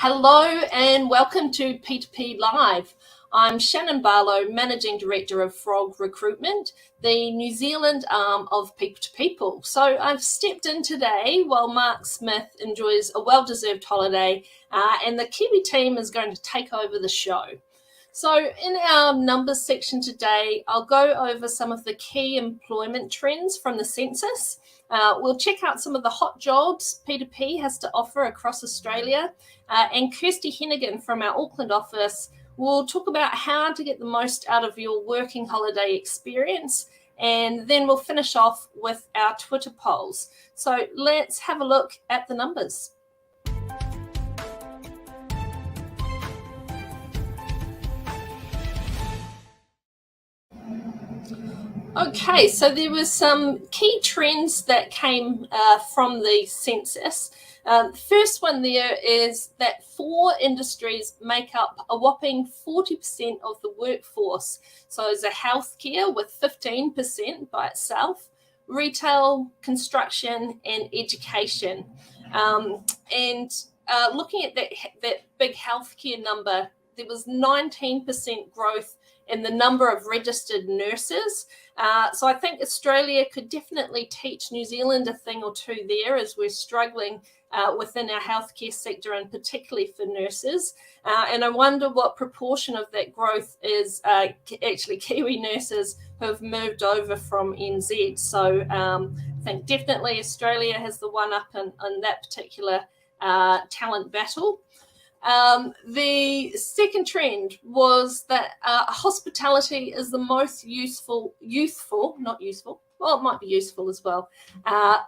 Hello and welcome to P2P Live. I'm Shannon Barlow, Managing Director of Frog Recruitment, the New Zealand arm of people2people. So I've stepped in today while Mark Smith enjoys a well-deserved holiday and the Kiwi team is going to take over the show. So in our numbers section today, I'll go over some of the key employment trends from the census. We'll check out some of the hot jobs P2P has to offer across Australia. And Kirsty Henegan from our Auckland office will talk about how to get the most out of your working holiday experience. And then we'll finish off with our Twitter polls. So let's have a look at the numbers. Okay, so there were some key trends that came from the census. The first one there is that 4 industries make up a whopping 40% of the workforce. So there's a healthcare with 15% by itself, retail, construction, and education. Looking at that big healthcare number, there was 19% growth in the number of registered nurses. So I think Australia could definitely teach New Zealand a thing or two there as we're struggling within our healthcare sector and particularly for nurses. And I wonder what proportion of that growth is actually Kiwi nurses who have moved over from NZ. So I think definitely Australia has the one up in that particular talent battle. The second trend was that hospitality is the most youthful, well, it might be useful as well,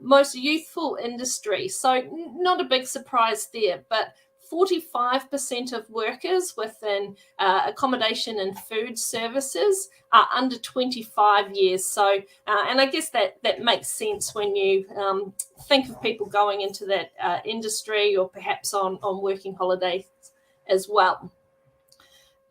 most youthful industry. So not a big surprise there, but 45% of workers within accommodation and food services are under 25 years. So, and I guess that makes sense when you think of people going into that industry or perhaps on working holidays as well.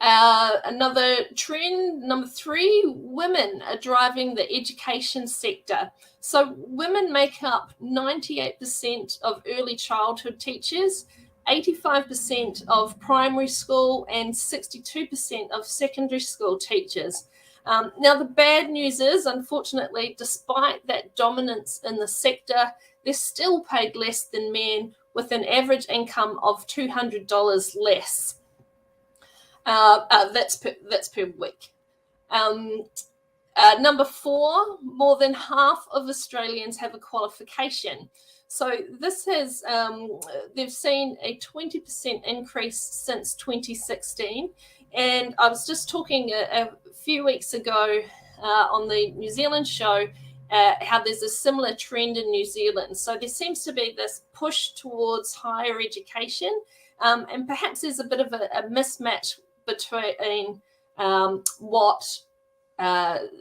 Another trend, number 3, women are driving the education sector. So women make up 98% of early childhood teachers, 85% of primary school and 62% of secondary school teachers. Now, the bad news is, unfortunately, despite that dominance in the sector, they're still paid less than men with an average income of $200 less. That's per week. Number 4, more than half of Australians have a qualification. So this has, they've seen a 20% increase since 2016. And I was just talking a few weeks ago on the New Zealand show how there's a similar trend in New Zealand. So there seems to be this push towards higher education, and perhaps there's a bit of a mismatch between what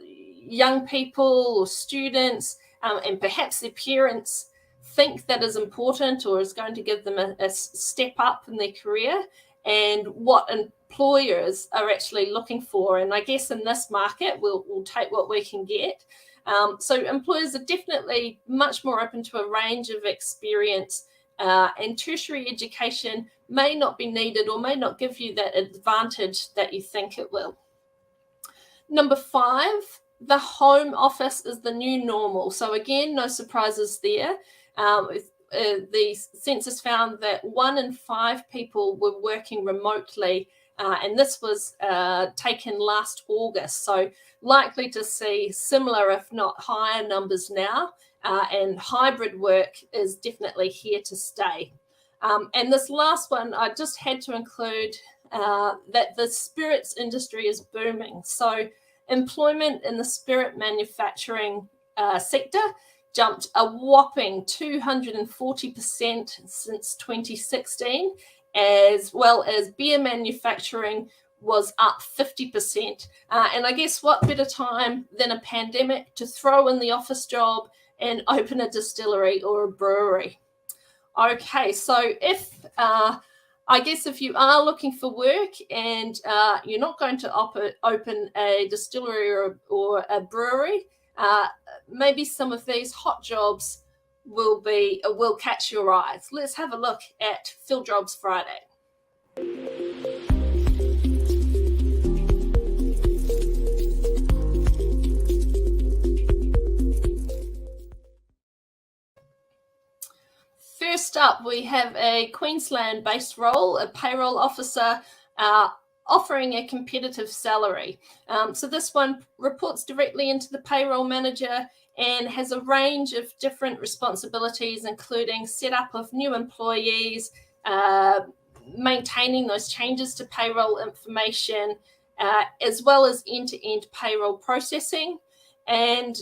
young people or students and perhaps their parents think that is important or is going to give them a step up in their career, and what employers are actually looking for. And I guess in this market, we'll take what we can get. So employers are definitely much more open to a range of experience, and tertiary education may not be needed or may not give you that advantage that you think it will. Number 5, the home office is the new normal. So again, no surprises there. The census found that 1 in 5 people were working remotely, and this was taken last August. So likely to see similar, if not higher numbers now, and hybrid work is definitely here to stay. And this last one, I just had to include that the spirits industry is booming. So employment in the spirit manufacturing sector jumped a whopping 240% since 2016, as well as beer manufacturing was up 50%. And I guess what better time than a pandemic to throw in the office job and open a distillery or a brewery. Okay, so if you are looking for work and you're not going to open a distillery or a brewery, maybe some of these hot jobs will catch your eyes. Let's have a look at Fill Jobs Friday. next up, we have a Queensland-based role, a payroll officer, offering a competitive salary. So this one reports directly into the payroll manager and has a range of different responsibilities, including setup of new employees, maintaining those changes to payroll information, as well as end-to-end payroll processing. And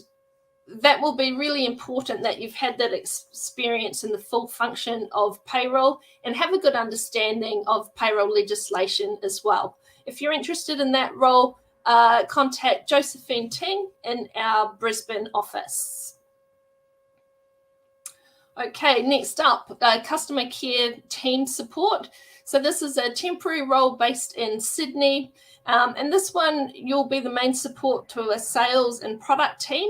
that will be really important that you've had that experience in the full function of payroll and have a good understanding of payroll legislation as well. If you're interested in that role, contact Josephine Ting in our Brisbane office. Okay, next up, customer care team support. So this is a temporary role based in Sydney. And this one, you'll be the main support to a sales and product team.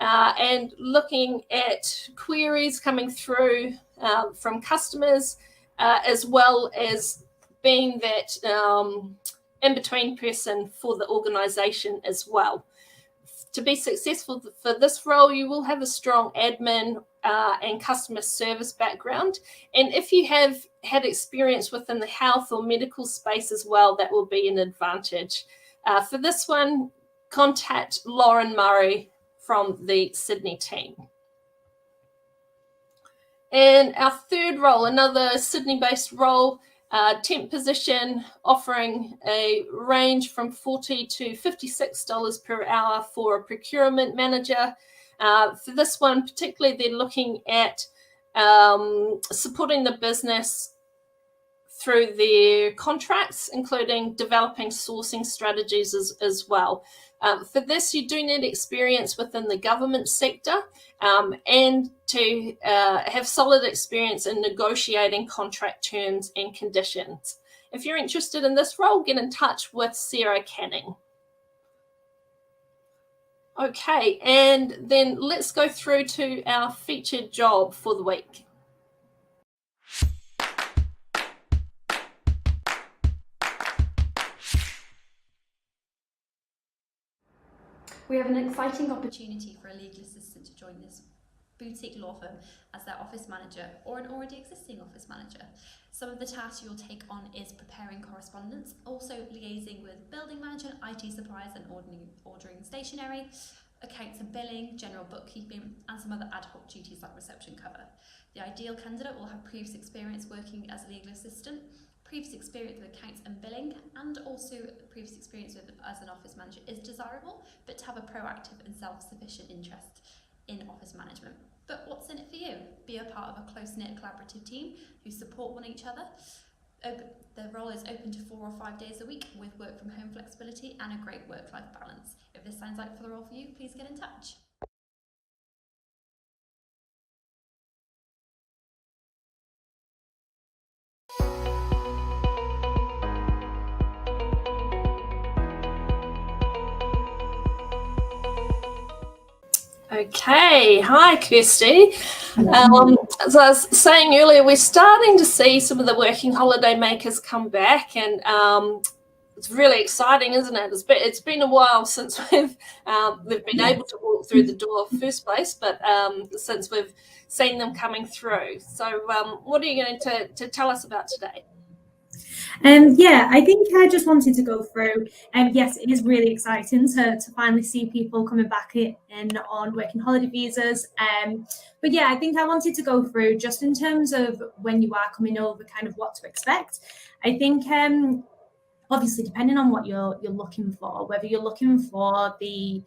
And looking at queries coming through from customers, as well as being that in-between person for the organization as well. To be successful for this role, you will have a strong admin and customer service background. And if you have had experience within the health or medical space as well, that will be an advantage. For this one, contact Lauren Murray from the Sydney team. And our third role, another Sydney-based role, temp position, offering a range from $40 to $56 per hour for a procurement manager. For this one, particularly, they're looking at supporting the business through their contracts, including developing sourcing strategies as well. For this, you do need experience within the government sector and to have solid experience in negotiating contract terms and conditions. If you're interested in this role, get in touch with Sarah Canning. Okay, and then let's go through to our featured job for the week. We have an exciting opportunity for a legal assistant to join this boutique law firm as their office manager or an already existing office manager. Some of the tasks you'll take on is preparing correspondence, also liaising with building management, IT suppliers and ordering stationery, accounts and billing, general bookkeeping and some other ad hoc duties like reception cover. The ideal candidate will have previous experience working as a legal assistant, previous experience with accounts and billing, and also previous experience with as an office manager is desirable, but to have a proactive and self-sufficient interest in office management. But what's in it for you? Be a part of a close-knit collaborative team who support one each other. The role is open to 4 or 5 days a week with work from home flexibility and a great work-life balance. If this sounds like the role for you, please get in touch. Okay, hi Kirsty. As I was saying earlier, we're starting to see some of the working holiday makers come back, and it's really exciting, isn't it? It's been a while since we've been able to walk through the door first place, but since we've seen them coming through. So what are you going to tell us about today? Yeah, I think I just wanted to go through, yes, it is really exciting to finally see people coming back in on working holiday visas. But yeah, I think I wanted to go through just in terms of when you are coming over, kind of what to expect. I think obviously depending on what you're looking for, whether you're looking for the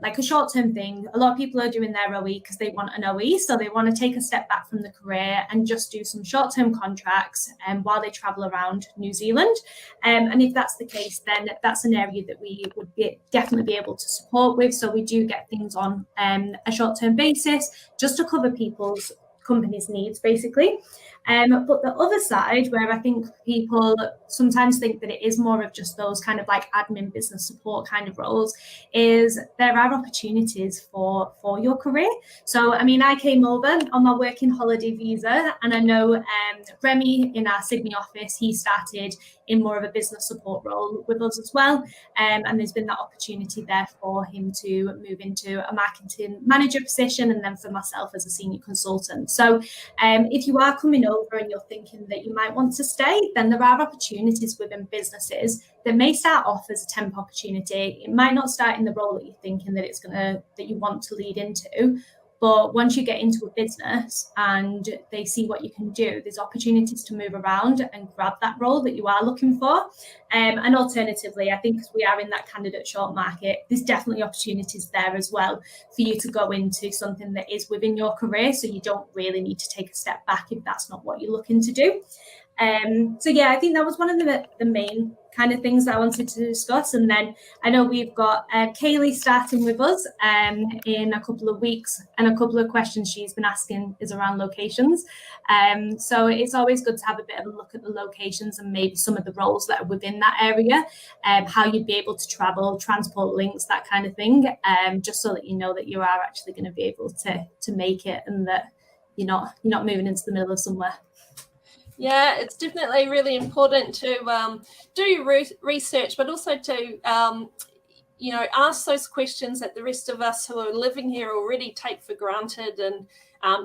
like a short-term thing, a lot of people are doing their OE because they want an OE, so they want to take a step back from the career and just do some short-term contracts while they travel around New Zealand. And if that's the case, then that's an area that we would definitely be able to support with. So we do get things on a short-term basis just to cover people's company's needs, basically. But the other side, where I think people sometimes think that it is more of just those kind of like admin business support kind of roles, is there are opportunities for your career. So, I mean, I came over on my working holiday visa, and I know Remy in our Sydney office, he started in more of a business support role with us as well. And there's been that opportunity there for him to move into a marketing manager position, and then for myself as a senior consultant. So if you are coming over and you're thinking that you might want to stay, then there are opportunities within businesses that may start off as a temp opportunity. It might not start in the role that you're thinking that you want to lead into. But once you get into a business and they see what you can do, there's opportunities to move around and grab that role that you are looking for. And alternatively, I think because we are in that candidate short market, there's definitely opportunities there as well for you to go into something that is within your career. So you don't really need to take a step back if that's not what you're looking to do. So yeah, I think that was one of the main kind of things that I wanted to discuss. And then I know we've got Kaylee starting with us in a couple of weeks, and a couple of questions she's been asking is around locations. So it's always good to have a bit of a look at the locations and maybe some of the roles that are within that area, how you'd be able to travel, transport links, that kind of thing, just so that you know that you are actually going to be able to make it, and that you're not moving into the middle of somewhere. Yeah, it's definitely really important to do research, but also to, ask those questions that the rest of us who are living here already take for granted. And,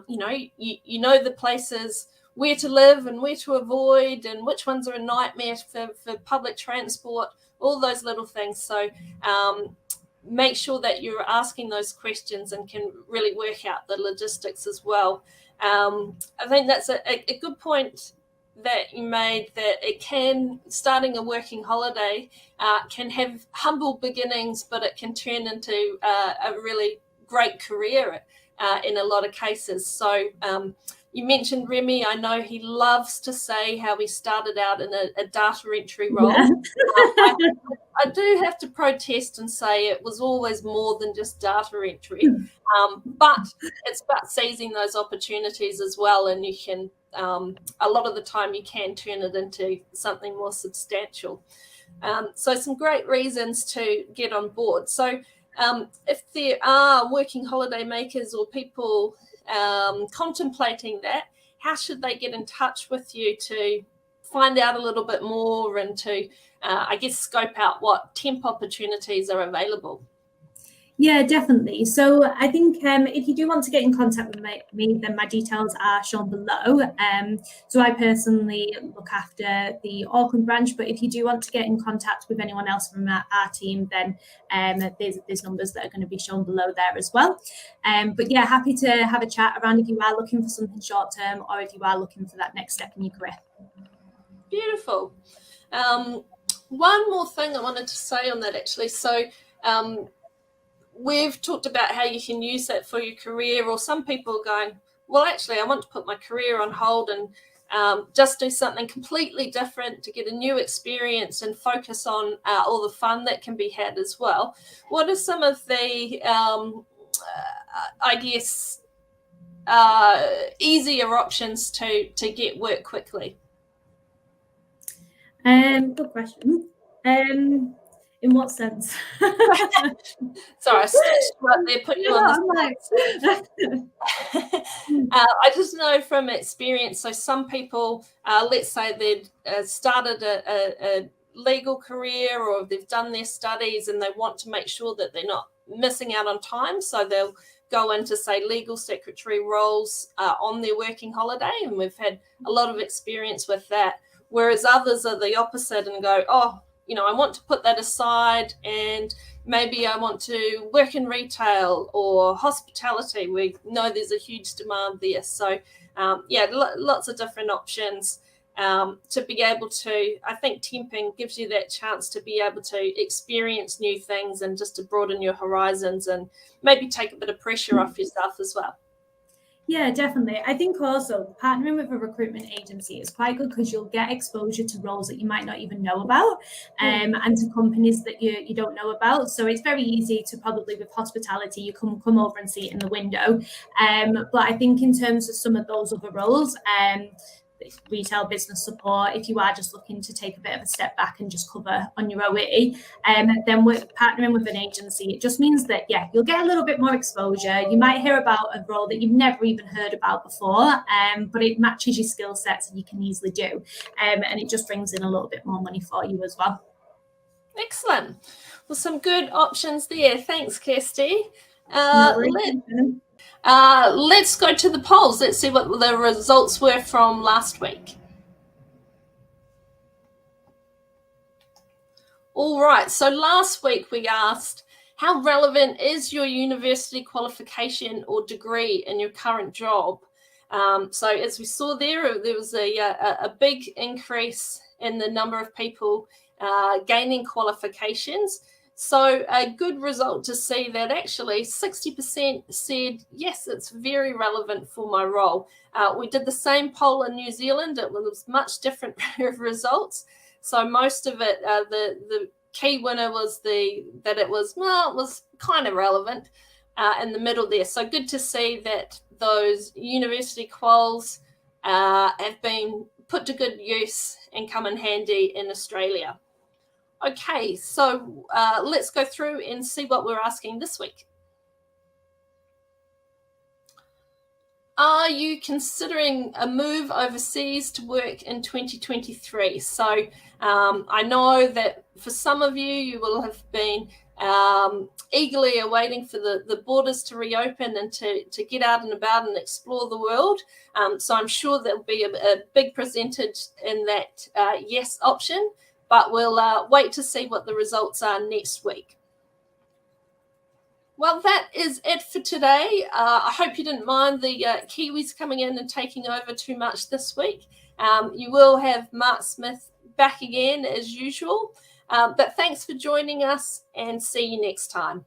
you know the places where to live and where to avoid, and which ones are a nightmare for public transport, all those little things. So make sure that you're asking those questions and can really work out the logistics as well. I think that's a good point that you made, that starting a working holiday can have humble beginnings, but it can turn into a really great career in a lot of cases. So you mentioned Remy. I know he loves to say how he started out in a data entry role. Yeah. I do have to protest and say it was always more than just data entry, but it's about seizing those opportunities as well, and you can a lot of the time you can turn it into something more substantial. So some great reasons to get on board. So if there are working holiday makers or people contemplating that, how should they get in touch with you to find out a little bit more and to, scope out what temp opportunities are available? Yeah, definitely. So I think if you do want to get in contact with me, then my details are shown below. So I personally look after the Auckland branch, but if you do want to get in contact with anyone else from our team, then there's numbers that are going to be shown below there as well. But yeah, happy to have a chat around if you are looking for something short term, or if you are looking for that next step in your career. Beautiful. One more thing I wanted to say on that, actually. So we've talked about how you can use that for your career, or some people are going, well, actually, I want to put my career on hold and just do something completely different to get a new experience and focus on all the fun that can be had as well. What are some of the, easier options to get work quickly? Good question. In what sense? Sorry, I stitched you up there, put you on the spot. I just know from experience, so some people, let's say they've started a legal career, or they've done their studies and they want to make sure that they're not missing out on time. So they'll go into, say, legal secretary roles on their working holiday. And we've had a lot of experience with that. Whereas others are the opposite and go, I want to put that aside, and maybe I want to work in retail or hospitality. We know there's a huge demand there. So, lots of different options to be able to, I think temping gives you that chance to be able to experience new things and just to broaden your horizons and maybe take a bit of pressure off yourself as well. Yeah, definitely. I think also partnering with a recruitment agency is quite good because you'll get exposure to roles that you might not even know about, and to companies that you don't know about. So it's very easy to, probably with hospitality, you come over and see it in the window. But I think in terms of some of those other roles, retail business support. If you are just looking to take a bit of a step back and just cover on your OE, then we're partnering with an agency. It just means that, yeah, you'll get a little bit more exposure. You might hear about a role that you've never even heard about before, but it matches your skill sets and you can easily do. And it just brings in a little bit more money for you as well. Excellent. Well, some good options there. Thanks, Kirsty. Let's go to the polls. Let's see what the results were from last week. All right. So last week we asked, how relevant is your university qualification or degree in your current job? So as we saw there was a big increase in the number of people gaining qualifications. So a good result to see that actually 60% said, yes, it's very relevant for my role. We did the same poll in New Zealand. It was much different results. So most of it, the key winner was that it was kind of relevant in the middle there. So good to see that those university quals have been put to good use and come in handy in Australia. Okay, so let's go through and see what we're asking this week. Are you considering a move overseas to work in 2023? So I know that for some of you, you will have been eagerly awaiting for the borders to reopen and to get out and about and explore the world. So I'm sure there'll be a big percentage in that yes option, but we'll wait to see what the results are next week. Well, that is it for today. I hope you didn't mind the Kiwis coming in and taking over too much this week. You will have Mark Smith back again as usual. But thanks for joining us and see you next time.